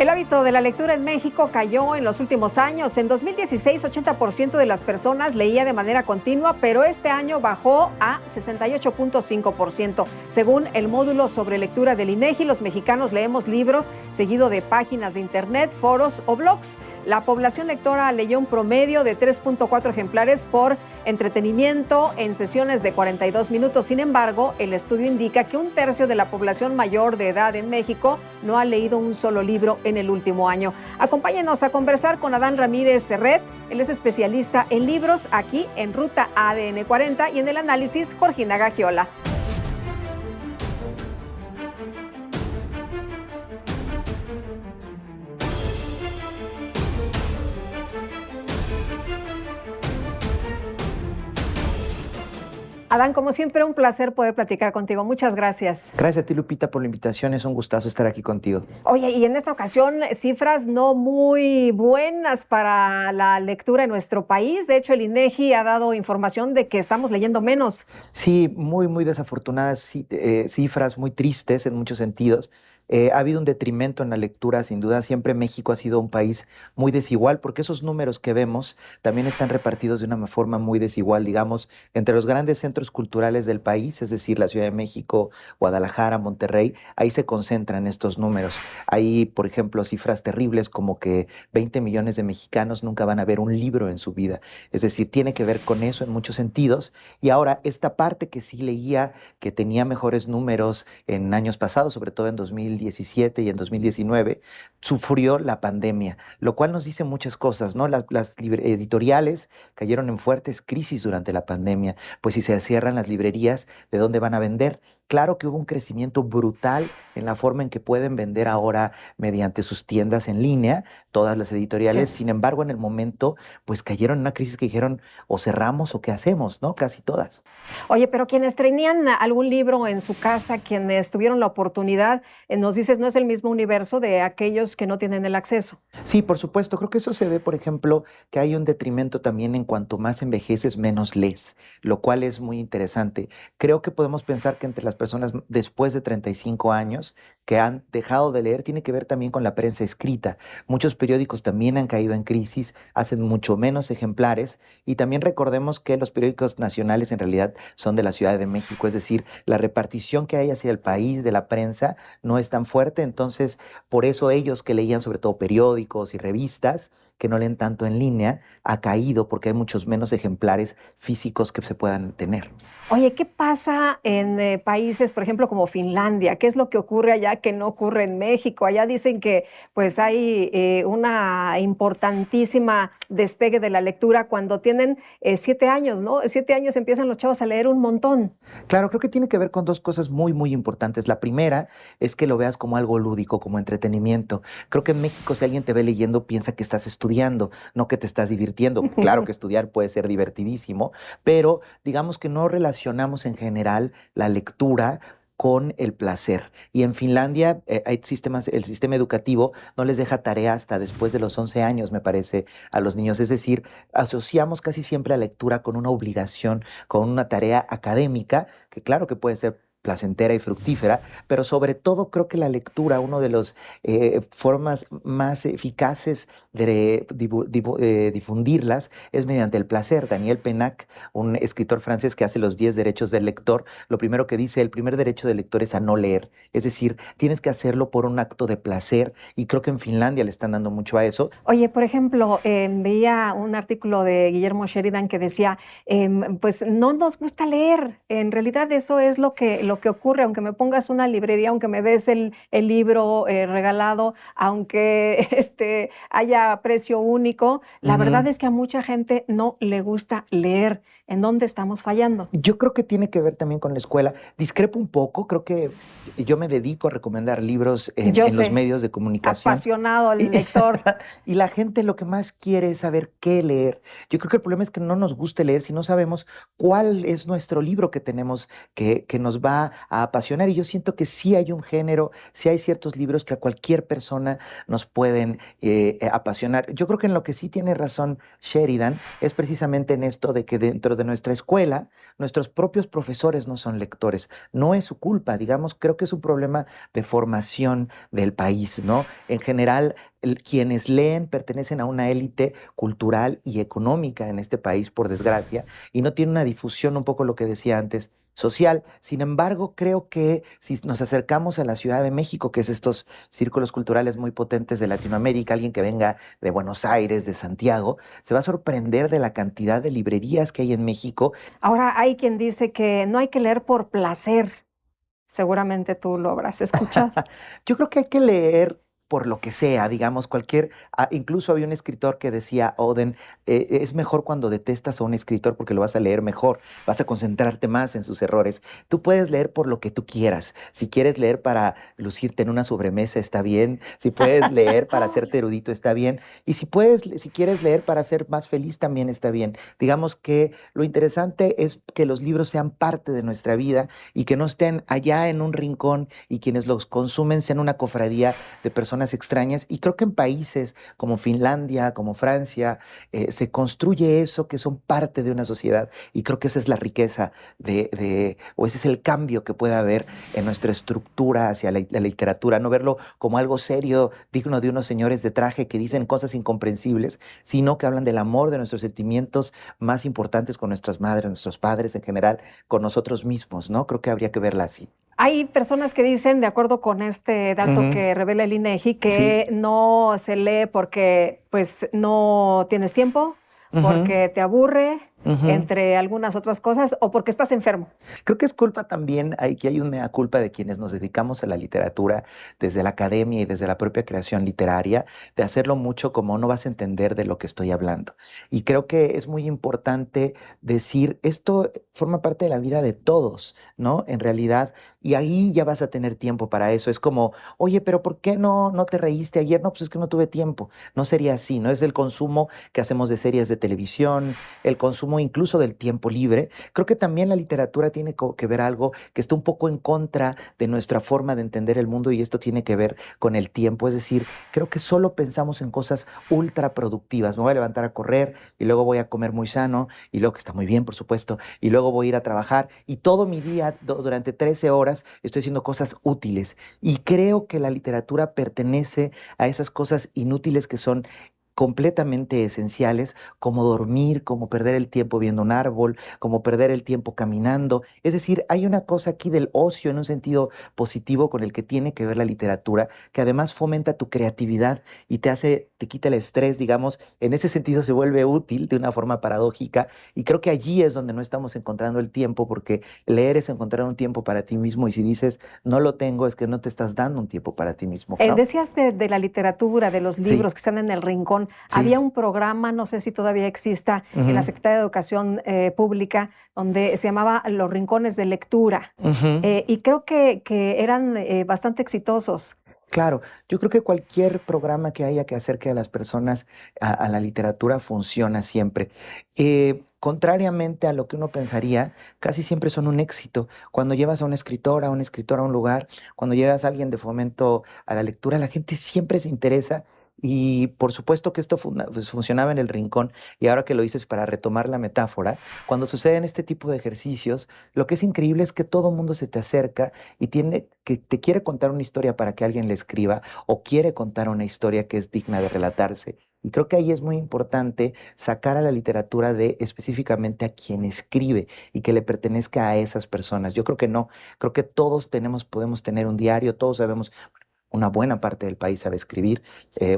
El hábito de la lectura en México cayó en los últimos años. En 2016, 80% de las personas leía de manera continua, pero este año bajó a 68.5%. Según el módulo sobre lectura del INEGI, los mexicanos leemos libros seguido de páginas de internet, foros o blogs. La población lectora leyó un promedio de 3.4 ejemplares por entretenimiento en sesiones de 42 minutos. Sin embargo, el estudio indica que un tercio de la población mayor de edad en México no ha leído un solo libro en el último año. Acompáñenos a conversar con Adán Ramírez Serret. Él es especialista en libros aquí en Ruta ADN 40 y en el análisis Georgina Gagiola. Adán, como siempre, un placer poder platicar contigo. Muchas gracias. Gracias a ti, Lupita, por la invitación. Es un gustazo estar aquí contigo. Oye, y en esta ocasión, cifras no muy buenas para la lectura en nuestro país. De hecho, el INEGI ha dado información de que estamos leyendo menos. Sí, muy desafortunadas cifras, muy tristes en muchos sentidos. Ha habido un detrimento en la lectura, sin duda. Siempre México ha sido un país muy desigual, porque esos números que vemos también están repartidos de una forma muy desigual, digamos, entre los grandes centros culturales del país, es decir, la Ciudad de México, Guadalajara, Monterrey. Ahí se concentran estos números. Hay, por ejemplo, cifras terribles como que 20 millones de mexicanos nunca van a ver un libro en su vida. Es decir, tiene que ver con eso en muchos sentidos. Y ahora, esta parte que sí leía, que tenía mejores números en años pasados, sobre todo en 2017 y en 2019, sufrió la pandemia, lo cual nos dice muchas cosas, ¿no? Las editoriales cayeron en fuertes crisis durante la pandemia, pues si se cierran las librerías, ¿de dónde van a vender? Claro que hubo un crecimiento brutal en la forma en que pueden vender ahora mediante sus tiendas en línea, todas las editoriales. Sí. Sin embargo, en el momento, pues cayeron en una crisis que dijeron, o cerramos o qué hacemos, ¿no? Casi todas. Oye, pero quienes tenían algún libro en su casa, quienes tuvieron la oportunidad, nos dices, no es el mismo universo de aquellos que no tienen el acceso. Sí, por supuesto. Creo que eso se ve, por ejemplo, que hay un detrimento también en cuanto más envejeces, menos lees, lo cual es muy interesante. Creo que podemos pensar que entre las personas después de 35 años que han dejado de leer tiene que ver también con la prensa escrita. Muchos periódicos también han caído en crisis, hacen mucho menos ejemplares y también recordemos que los periódicos nacionales en realidad son de la Ciudad de México, es decir, la repartición que hay hacia el país de la prensa no es tan fuerte, entonces por eso ellos que leían sobre todo periódicos y revistas, que no leen tanto en línea, ha caído porque hay muchos menos ejemplares físicos que se puedan tener. Oye, ¿qué pasa en países, por ejemplo, como Finlandia? ¿Qué es lo que ocurre allá que no ocurre en México? Allá dicen que pues hay una importantísima despegue de la lectura cuando tienen 7 años, ¿no? 7 años empiezan los chavos a leer un montón. Claro, creo que tiene que ver con dos cosas muy importantes. La primera es que lo veas como algo lúdico, como entretenimiento. Creo que en México si alguien te ve leyendo piensa que estás estudiando, no que te estás divirtiendo. Claro que estudiar puede ser divertidísimo, pero digamos que no relacionamos en general la lectura con el placer. Y en Finlandia hay el sistema educativo no les deja tarea hasta después de los 11 años, me parece, a los niños. Es decir, asociamos casi siempre la lectura con una obligación, con una tarea académica, que claro que puede ser placentera y fructífera, pero sobre todo creo que la lectura, una de las formas más eficaces de difundirlas es mediante el placer. Daniel Pennac, un escritor francés que hace los 10 derechos del lector, lo primero que dice, el primer derecho del lector es a no leer. Es decir, tienes que hacerlo por un acto de placer y creo que en Finlandia le están dando mucho a eso. Oye, por ejemplo, veía un artículo de Guillermo Sheridan que decía, pues no nos gusta leer. En realidad eso es lo que ocurre, aunque me pongas una librería, aunque me des el libro regalado, aunque haya precio único, la verdad es que a mucha gente no le gusta leer. ¿En dónde estamos fallando? Yo creo que tiene que ver también con la escuela. Discrepo un poco, creo que yo me dedico a recomendar libros en los medios de comunicación. Apasionado el lector. Y la gente lo que más quiere es saber qué leer. Yo creo que el problema es que no nos guste leer si no sabemos cuál es nuestro libro que tenemos que nos va va a apasionar. Y yo siento que sí hay un género, sí hay ciertos libros que a cualquier persona nos pueden apasionar. Yo creo que en lo que sí tiene razón Sheridan es precisamente en esto de que dentro de nuestra escuela, nuestros propios profesores no son lectores. No es su culpa, digamos, creo que es un problema de formación del país, ¿no? En general, quienes leen pertenecen a una élite cultural y económica en este país, por desgracia, y no tiene una difusión, un poco lo que decía antes, social. Sin embargo, creo que si nos acercamos a la Ciudad de México, que es estos círculos culturales muy potentes de Latinoamérica, alguien que venga de Buenos Aires, de Santiago, se va a sorprender de la cantidad de librerías que hay en México. Ahora hay quien dice que no hay que leer por placer. Seguramente tú lo habrás escuchado. Yo creo que hay que leer por lo que sea, digamos, incluso había un escritor que decía, Oden, es mejor cuando detestas a un escritor porque lo vas a leer mejor, vas a concentrarte más en sus errores. Tú puedes leer por lo que tú quieras. Si quieres leer para lucirte en una sobremesa, está bien. Si puedes leer para hacerte erudito, está bien. Y si quieres leer para ser más feliz, también está bien. Digamos que lo interesante es que los libros sean parte de nuestra vida y que no estén allá en un rincón y quienes los consumen sean una cofradía de personas extrañas. Y creo que en países como Finlandia, como Francia, se construye eso, que son parte de una sociedad. Y creo que esa es la riqueza o ese es el cambio que puede haber en nuestra estructura hacia la literatura. No verlo como algo serio, digno de unos señores de traje que dicen cosas incomprensibles, sino que hablan del amor, de nuestros sentimientos más importantes con nuestras madres, nuestros padres en general, con nosotros mismos, ¿no? Creo que habría que verla así. Hay personas que dicen, de acuerdo con este dato que revela el INEGI, que no se lee porque pues no tienes tiempo, porque te aburre, entre algunas otras cosas, o porque estás enfermo. Creo que es culpa también, que hay una culpa de quienes nos dedicamos a la literatura, desde la academia y desde la propia creación literaria, de hacerlo mucho como no vas a entender de lo que estoy hablando. Y creo que es muy importante decir, esto forma parte de la vida de todos, ¿no? En realidad, y ahí ya vas a tener tiempo para eso. Es como, oye, pero ¿por qué no te reíste ayer? No, pues es que no tuve tiempo. No sería así, ¿no? Es el consumo que hacemos de series de televisión, el consumo incluso del tiempo libre. Creo que también la literatura tiene que ver algo que está un poco en contra de nuestra forma de entender el mundo, y esto tiene que ver con el tiempo. Es decir, creo que solo pensamos en cosas ultra productivas. Me voy a levantar a correr y luego voy a comer muy sano y luego, que está muy bien, por supuesto, y luego voy a ir a trabajar y todo mi día, durante 13 horas, estoy haciendo cosas útiles. Y creo que la literatura pertenece a esas cosas inútiles que son completamente esenciales, como dormir, como perder el tiempo viendo un árbol, como perder el tiempo caminando. Es decir, hay una cosa aquí del ocio en un sentido positivo con el que tiene que ver la literatura, que además fomenta tu creatividad y te quita el estrés, digamos. En ese sentido se vuelve útil de una forma paradójica, y creo que allí es donde no estamos encontrando el tiempo, porque leer es encontrar un tiempo para ti mismo, y si dices no lo tengo, es que no te estás dando un tiempo para ti mismo, ¿no? Decías de la literatura, de los libros que están en el rincón. Había un programa, no sé si todavía exista, en la Secretaría de Educación Pública, donde se llamaba Los Rincones de Lectura. Y creo que eran bastante exitosos. Claro, yo creo que cualquier programa que haya que acerque a las personas a la literatura funciona siempre. Contrariamente a lo que uno pensaría, casi siempre son un éxito. Cuando llevas a un escritor, a un lugar, cuando llevas a alguien de fomento a la lectura, la gente siempre se interesa. Y por supuesto que esto pues, funcionaba en el rincón, y ahora que lo dices, para retomar la metáfora, cuando suceden este tipo de ejercicios, lo que es increíble es que todo mundo se te acerca y te quiere contar una historia para que alguien le escriba, o quiere contar una historia que es digna de relatarse. Y creo que ahí es muy importante sacar a la literatura de específicamente a quien escribe y que le pertenezca a esas personas. Yo creo que no, creo que todos podemos tener un diario, todos sabemos. Una buena parte del país sabe escribir,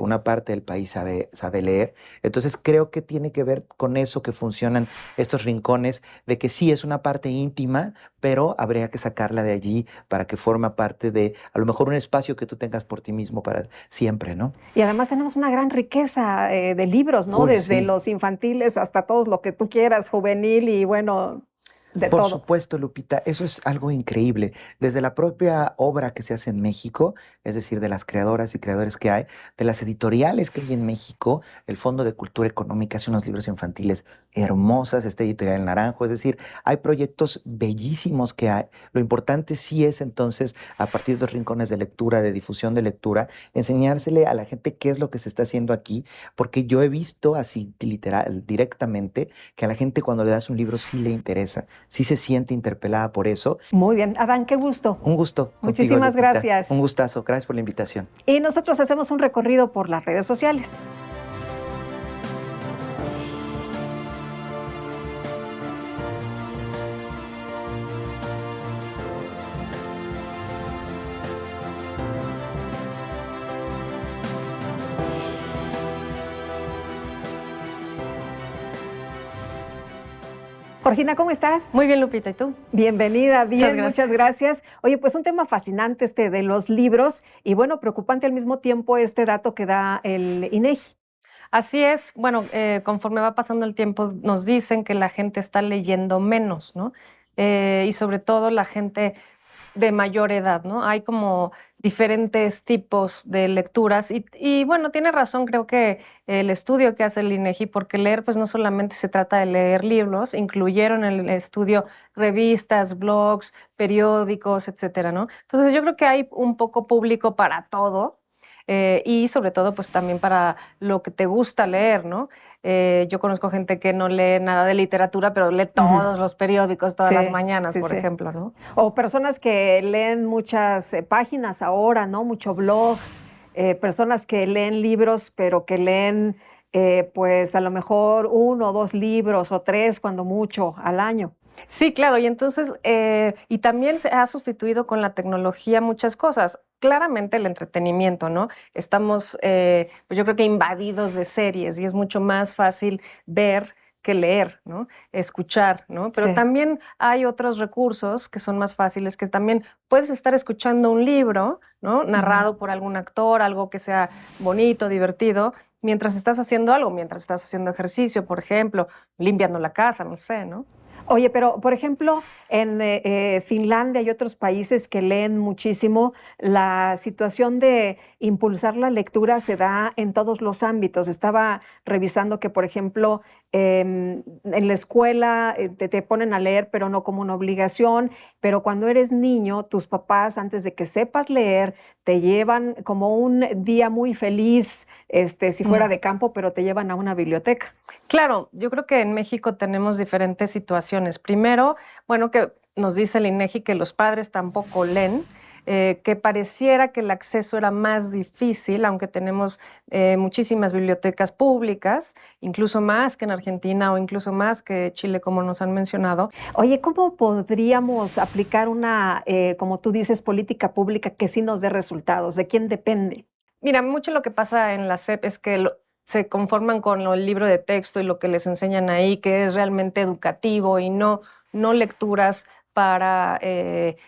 una parte del país sabe leer. Entonces creo que tiene que ver con eso que funcionan estos rincones, de que sí es una parte íntima, pero habría que sacarla de allí para que forma parte de, a lo mejor, un espacio que tú tengas por ti mismo para siempre, ¿no? Y además tenemos una gran riqueza de libros, ¿no? Uy, Desde sí. los infantiles hasta todos lo que tú quieras, juvenil y bueno. de Por todo. supuesto, Lupita, eso es algo increíble. Desde la propia obra que se hace en México, es decir, de las creadoras y creadores que hay, de las editoriales que hay en México, el Fondo de Cultura Económica hace unos libros infantiles hermosas, esta editorial El Naranjo, es decir, hay proyectos bellísimos que hay. Lo importante sí es entonces, a partir de estos rincones de lectura, de difusión de lectura, enseñársele a la gente qué es lo que se está haciendo aquí, porque yo he visto así literal, directamente, que a la gente cuando le das un libro sí le interesa, sí se siente interpelada por eso. Muy bien. Adán, qué gusto. Un gusto contigo, Muchísimas Lupita. gracias. Un gustazo. Gracias por la invitación. Y nosotros hacemos un recorrido por las redes sociales. Georgina, ¿cómo estás? Muy bien, Lupita, ¿y tú? Bienvenida, bien, Muchas gracias. Oye, pues un tema fascinante este de los libros y bueno, preocupante al mismo tiempo este dato que da el INEGI. Así es, bueno, conforme va pasando el tiempo nos dicen que la gente está leyendo menos, ¿no? Y sobre todo la gente de mayor edad, ¿no? Hay como diferentes tipos de lecturas y bueno, tiene razón, creo que el estudio que hace el INEGI, porque leer pues no solamente se trata de leer libros, incluyeron en el estudio revistas, blogs, periódicos, etcétera, ¿no? Entonces yo creo que hay un poco público para todo. Y sobre todo, pues también para lo que te gusta leer, ¿no? Yo conozco gente que no lee nada de literatura, pero lee todos los periódicos todas las mañanas, por ejemplo, ¿no? O personas que leen muchas páginas ahora, ¿no? Mucho blog, personas que leen libros, pero que leen, pues a lo mejor 1 o 2 libros o 3, cuando mucho, al año. Sí, claro, y entonces, y también se ha sustituido con la tecnología muchas cosas. Claramente el entretenimiento, ¿no? Estamos, pues yo creo que invadidos de series y es mucho más fácil ver que leer, ¿no? Escuchar, ¿no? Pero también hay otros recursos que son más fáciles, que también puedes estar escuchando un libro, ¿no? Narrado por algún actor, algo que sea bonito, divertido, mientras estás haciendo algo, mientras estás haciendo ejercicio, por ejemplo, limpiando la casa, no sé, ¿no? Oye, pero por ejemplo, en Finlandia y otros países que leen muchísimo, la situación de impulsar la lectura se da en todos los ámbitos. Estaba revisando que, por ejemplo, en la escuela te ponen a leer, pero no como una obligación, pero cuando eres niño, tus papás, antes de que sepas leer, te llevan como un día muy feliz, si fuera de campo, pero te llevan a una biblioteca. Claro, yo creo que en México tenemos diferentes situaciones. Primero, bueno, que nos dice el INEGI que los padres tampoco leen, que pareciera que el acceso era más difícil, aunque tenemos muchísimas bibliotecas públicas, incluso más que en Argentina o incluso más que Chile, como nos han mencionado. Oye, ¿cómo podríamos aplicar una, como tú dices, política pública que sí nos dé resultados? ¿De quién depende? Mira, mucho lo que pasa en la SEP es que se conforman con el libro de texto y lo que les enseñan ahí, que es realmente educativo y no lecturas para,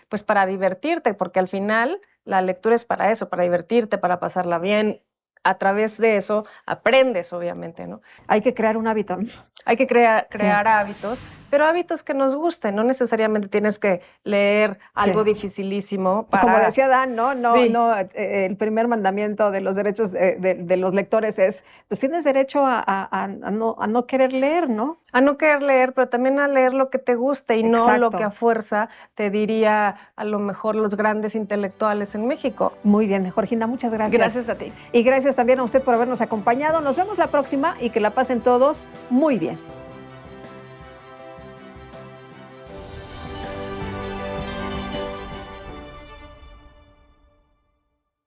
pues para divertirte, porque al final la lectura es para eso, para divertirte, para pasarla bien. A través de eso aprendes, obviamente, ¿no? Hay que crear un hábito, ¿no? Hay que crear hábitos, pero hábitos que nos gusten. No necesariamente tienes que leer algo dificilísimo para... Como decía Dan, ¿no? Sí. El primer mandamiento de los derechos de los lectores es, pues tienes derecho a no querer leer, ¿no? A no querer leer, pero también a leer lo que te guste y no lo que a fuerza te diría a lo mejor los grandes intelectuales en México. Muy bien, Georgina, muchas gracias. Gracias a ti. Y gracias también a usted por habernos acompañado. Nos vemos la próxima y que la pasen todos muy bien.